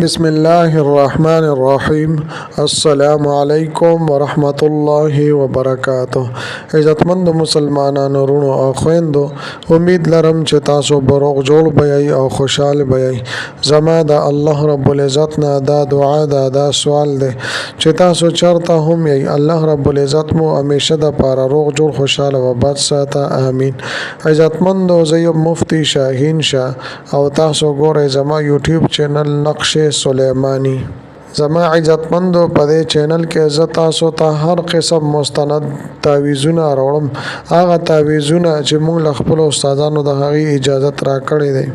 بسم الله الرحمن الرحیم. السلام علیکم ورحمت الله وبرکاته. عزتمند مسلمانانو ورونو او خويندو، امید لرم چې تاسو بروغ جوړ بئ او خوشاله بئ. زما د الله رب العزت نه دا دعا ده، دا سوال ده چې تاسو چرته هم یې، الله رب العزت مو همیشه د پاره روغ جوړ خوشاله و بد ساته. امین. عزتمندو، زه مفتی شاهین شاه او تاسو ګورئ زما یوټیوب چینل نقش سلیمانی. زما عزتمندو، په دې چینل کې زه تاسو ته هر قسم مستند تعویذونه راوړم. هغه تعویذونه چې موږ له خپل استادانو د هغې اجازت راکړې دی.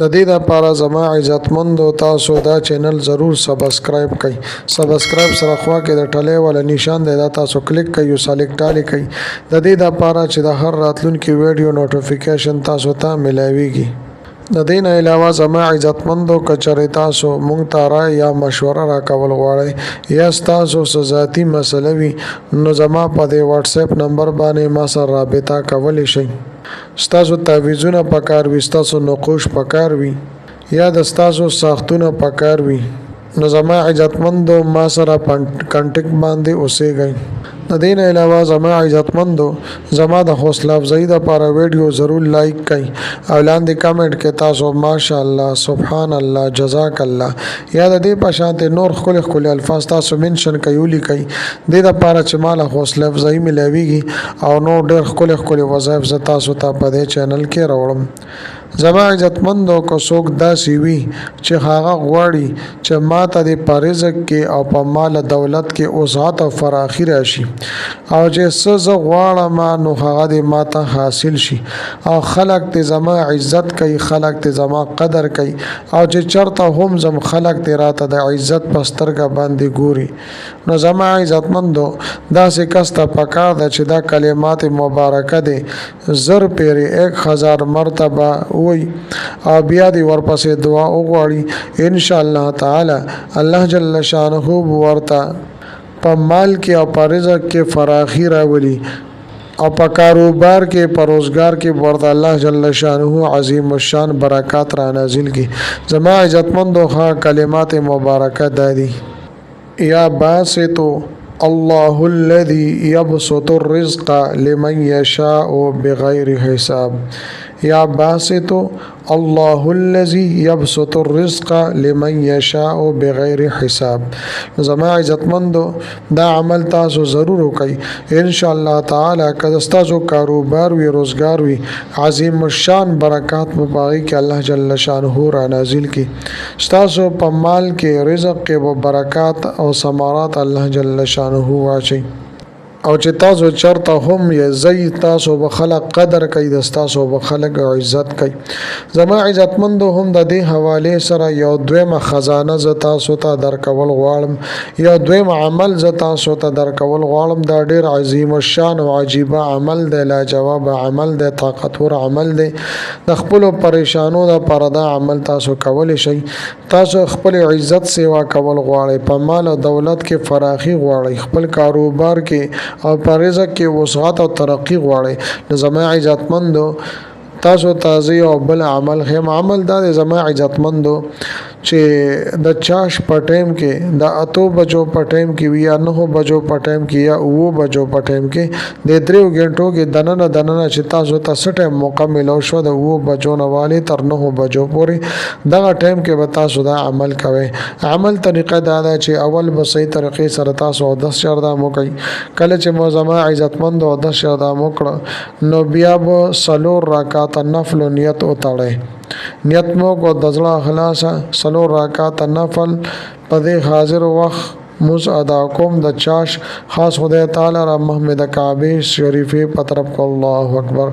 د دې لپاره زما عزتمندو تاسو دا چینل ضرور سبسکرایب کړئ. سبسکرایب سره خوا کې د ټلې ولا نشان دی، دا تاسو کلیک کړئ او سلیکټ ټالی کړئ. د دې لپاره چې د هر راتلونکي ویډیو نوټیفیکیشن تاسو ته ملاويږي. د دې نه علاوه زما عزتمندو، کچره تاسو مونږ ته رائے یا مشوره راکول غواړئ یا تاسو ذاتی مسله وي، نو زما په دې واتس اپ نمبر باندې ما سره رابطه کولی شئ. ستاسو تعویذونه پکار وي، ستاسو نقوش پکار وي یا د ستاسو ساختونه پکار وي، نو زما عزتمندو ما سره کانټیکټ باندې اوسېږئ. د دې نه علاوه زما عزتمندو، زما د حوصله افزایی لپاره ویډیو ضرور لایک کړئ او لاندې کمنټ کې تاسو ماشاءالله، سبحان الله، جزاک الله یا د دې په شان نور ښکلي الفاظ تاسو منشن کوي ولیکئ. د دې لپاره چې مال حوصله افزایی ملاويږي او نور ډېر ښکلي وظایف زه تاسو ته په دې چینل کې راوړم. زما عزتمندو، که څوک داسې وي چې هغه غواړي چې ما ته د په رزق کې او په مال دولت کې وسعت او فراخي راشي او چې څه زه غواړم نو هغه د ما ته حاصل شي او خلک ته زما عزت کوي، خلک ته زما قدر کوي او چې چرته هم زم خلک ته راته د عزت په سترګه باندې ګوري، نو زما عزتمندو داسې کس ته پکار ده چې دا کلمات مبارکه دي زر پیری 1000 مرتبه وي او بیا دی ورپسې دعا وغواړي. ان شاء الله تعالی الله جل شانه ورته په مال کې او په رزق کې فراخي راولي او په کاروبار کې، په روزګار کې ورته الله جل شانه عظیم الشان برکات را نازل کی. زما عزتمندو ها کلمات مبارکه دادي: یا باسطو الله الذي يبسط الرزق لمن يشاء بغير حساب. یا باسطو الله الذي يبسط الرزق لمن يشاء بغیر حساب. زما عزتمندو دا عمل تاسو ضرور وکړئ. ان شاء الله تعالی که تاسو کاروبار وی، روزګار وی، عظیم الشان برکات په باغی کې الله جل شانه را نازل کی. تاسو په مال کې، رزق کې برکات او ثمرات الله جل شانه واچي او چې تاسو چرته هم یې زئی، تاسو به خلق قدر کوي، د تاسو به خلق عزت کوي. زما عزتمندو هم د دې حواله سره یو دویمه خزانه ز تاسو ته درکول غواړم، یو دویمه عمل ز تاسو ته درکول غواړم. دا ډیر عظیم الشان او عجیبه عمل دی، لاجواب عمل دی، طاقتور عمل دی. د خپل پریشانو د پردا عمل تاسو کولی شئ. تاسو خپل عزت سیوا کول غواړئ، په مال او دولت کې فراخي غواړئ، خپل کاروبار کې او په رزق کې وسعت او ترقی غواړي، نو زما عزتمندو تاسو تازه او بل عمل خیم عمل دا زما عزتمندو چې د چاش په ټیم کې، د 8 بجو په ټیم کې یا 9 بجو په ټیم کې یا 9 بجو په ټیم کې د 3 غنټو کې دننه چې تاسو ته سټه مکمل شو د 9 بجو نه والی تر 9 بجو پورې دغه ټیم کې به تاسو دا عمل کوئ. عمل طریقه دا ده چې اول به صحیح طریقې سره تاسو 10 شردام وکړئ. کله چې مو زما عزتمندو 10 شردام وکړه نو بیا به سلور رکعات نفل نیت وتړئ. نیت مو کو د زړه خلاصه سلور رکعات نفل په دې حاضر وخت موږ ادا کوم د چاش خاص خدای تعالی را محمد کعبه شریفه په طرف کو. الله اکبر.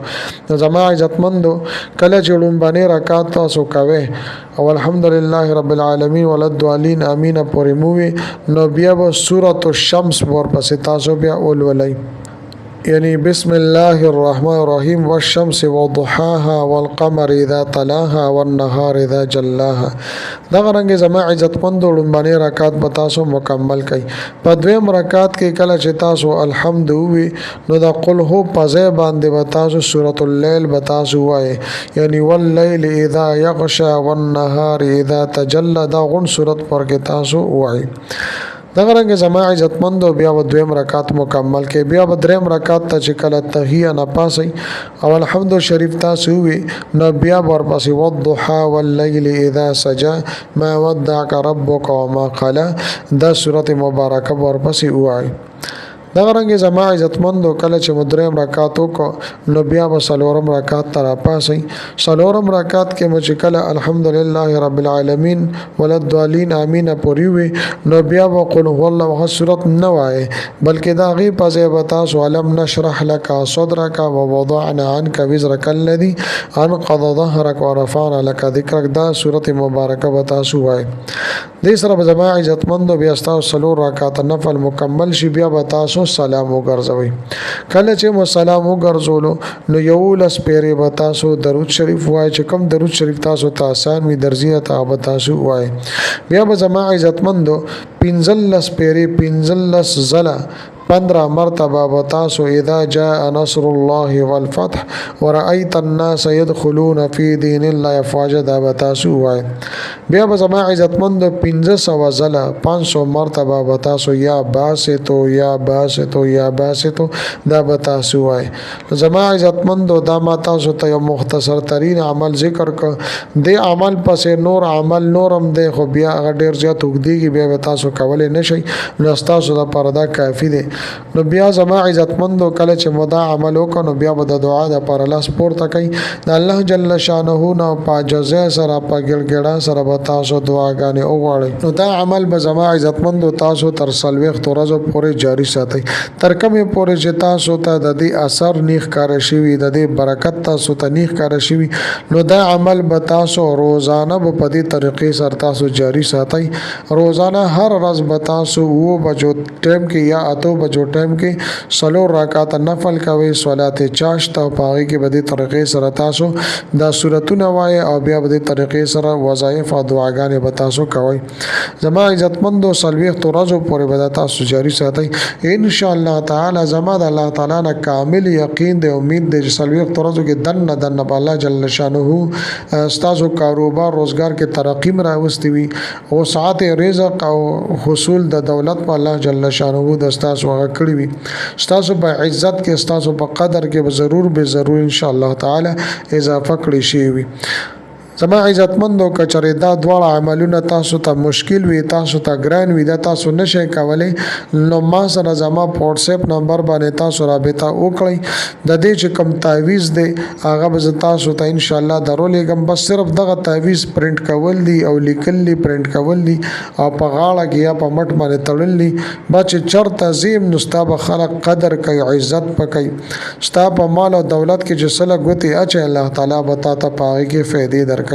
زما عزتمندو کله چې لومبني رکعات تاسو کوئ او الحمدلله رب العالمین ولدوالین امین پورې موي، نو بیا به سورۃ الشمس ورپسې تاسو بیا اولولئ. یعنی بسم الله الرحمن الرحیم والشمس وضحاها والقمر اذا تلاها والنهار اذا جلاها. دغه رنګ زما عزتمند لومبني رکعات به تاسو مکمل کړئ. په دویم رکعات کې کله چې تاسو الحمد وی نو د قل هو په ځای باندې به تاسو سورۃ الليل به تاسو وایي، یعنی واللیل اذا یغشى والنهار اذا تجلى دا غون سورۃ پر کې تاسو وایي. دغه رنګ زما عزتمند بیا و دویم رکعت مکمل کې بیا و دریم رکعت ته چې کله تحیه نه پاسي او الحمد شریف تاسو وی نو بیا ورپسې والضحى والليل اذا سجى ما ودعك ربك وما قلى دا سورۃ مبارکه ورپسې وایي. دغه رنګ زما عزتمندو کله چې مدریم رکعاتو کو نو بیا به څلورم رکعت ته راپاسئ. څلورم رکعت کې مو چې کله الحمدلله رب العالمین وللضالین امین پوری وي نو بیا به قل هو الله احد سورت نه وایي، بلکې دا غي په ځای به تاسو علم نشرح لك صدرك ووضعنا عنك وزرك الذي انقض ظهرك ورفعنا لك ذكرك دا سورت مبارکه به تاسو وایي. دې سره زما عزتمندو بیا تاسو څلور رکعات نفل مکمل شي بیا به تاسو سلام وګرځوي. کله چې مو سلام وګرځولو نو یو لس پیری به تاسو درود شریف وایي چې کوم درود شریف تاسو ته آسان وي درځي ته به تاسو وایي. بیا به زما عزتمندو پنځلس پیری پنځلس زله 15 مرتبه بتاسو اذا جاء نصر الله والفتح ورأيت الناس يدخلون في دين الله افواجا دا بتاسو وای. بیا به زما عزتمند 1500 زله 500 مرتبه بتاسو یا باسطو یا باسطو یا باسطو دا بتاسو وای. زما عزتمند دا ما تاسو ته یو مختصر ترين عمل ذکر ک د عمل پس نور عمل نورم دی خو بیا ډیر زیات وګدیږي بیا تاسو کولای نشئ نو تاسو دا پردا کافی دی. نو بیا زما عزتمندو کله چې مدا عمل وکړو بیا به د دعا د پر لاس پورته کوي د الله جل شانه نو پاجزه سره په ګړګړه سره به تاسو دعاګانې وغواړئ. نو دا عمل به زما عزتمندو تاسو تر سلويخ ورځو پورې جاری ساتئ، تر کومه پورې چې تاسو ته د دې اثر نیخ کار شي د دې برکت تاسو ته نیخ کار شي نو دا عمل به تاسو روزانه په دې طریقې سره تاسو جاری ساتئ. روزانه هر ورځ به تاسو وو بجو ټیم کې یا اتو بجو ټیم کې څلور رکعات نفل کوي صلات چاشت او پاغي کې به دې طریقې سره تاسو دا سورتونه وایي او بیا به دې طریقې سره وظایف او دعاګانې به تاسو کوي. زما عزتمندو سلويخ ورځو پورې به تاسو جاری ساتئ ان شاء الله تعالی. زما د الله تعالی نه کامل یقین دی امید دی چې سلويخ ورځو کې دنه په الله جل شانه استاسو کاروبار روزګار کې ترقی راوستي وي او ساعت رزق او حصول د دولت په الله جل شانه د استاسو هغه کړی وي. استاسو په عزت کې استاسو په قدر کې به ضرور ان شاء الله تعالی اضافه کړی شي وي. زما عزتمندو کچره دا دواړه عملونه تاسو ته مشکل وي تاسو ته ګران وي دا تاسو نشئ کولای نو ما سره زما په واتس اپ نمبر باندې تاسو رابطه وکړئ. د دې چې کوم تعویز دی هغه به تاسو ته ان شاء الله درولېږم. بس صرف دغه تعویز پرینټ کول دي او لیکل دي پرینټ کول دي او په غاړه کې یا په مټ باندې تړل دي بچ چرته زیم نو ستاب خلق قدر کوي عزت پکې ستاب مال او دولت کې چې سره غوتي اچي الله تعالی به تاسو ته پاره کې فائدې درکړي.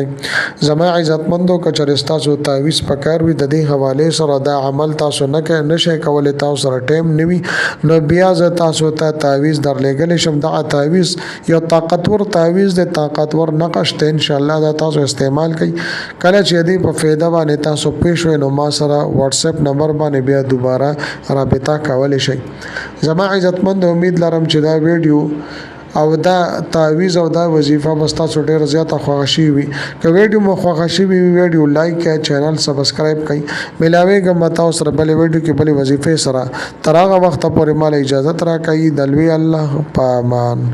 زما عزتمندو کچرستا سو تعویز پکار وي د دې حواله سره دا عمل تاسو نه نشئ کولای تاسو سره ټیم نیوي نو بیا ز تاسو ته تعویز درلېګل شم. دا تعویز یو طاقتور تعویز د طاقتور نقش ته ان شاء الله دا تاسو استعمال کړئ. کله چې دې په فایده باندې تاسو پېښوي نو ما سره واتس اپ نمبر باندې بیا دوباره رابطه کولای شئ. زما عزتمند امید لرم چې دا ویډیو او دا تعویز او دا وظیفه مستا ډېر زیاته خوښي وي. که ویډیو مو خوښي وي ویډیو لایک کړئ چینل سبسکرایب کړئ. ملاويږم متا اوس بل ویډیو کې بل وظیفه سره تر هغه وخت پورې مال اجازه راکړئ. دلوي الله پامان.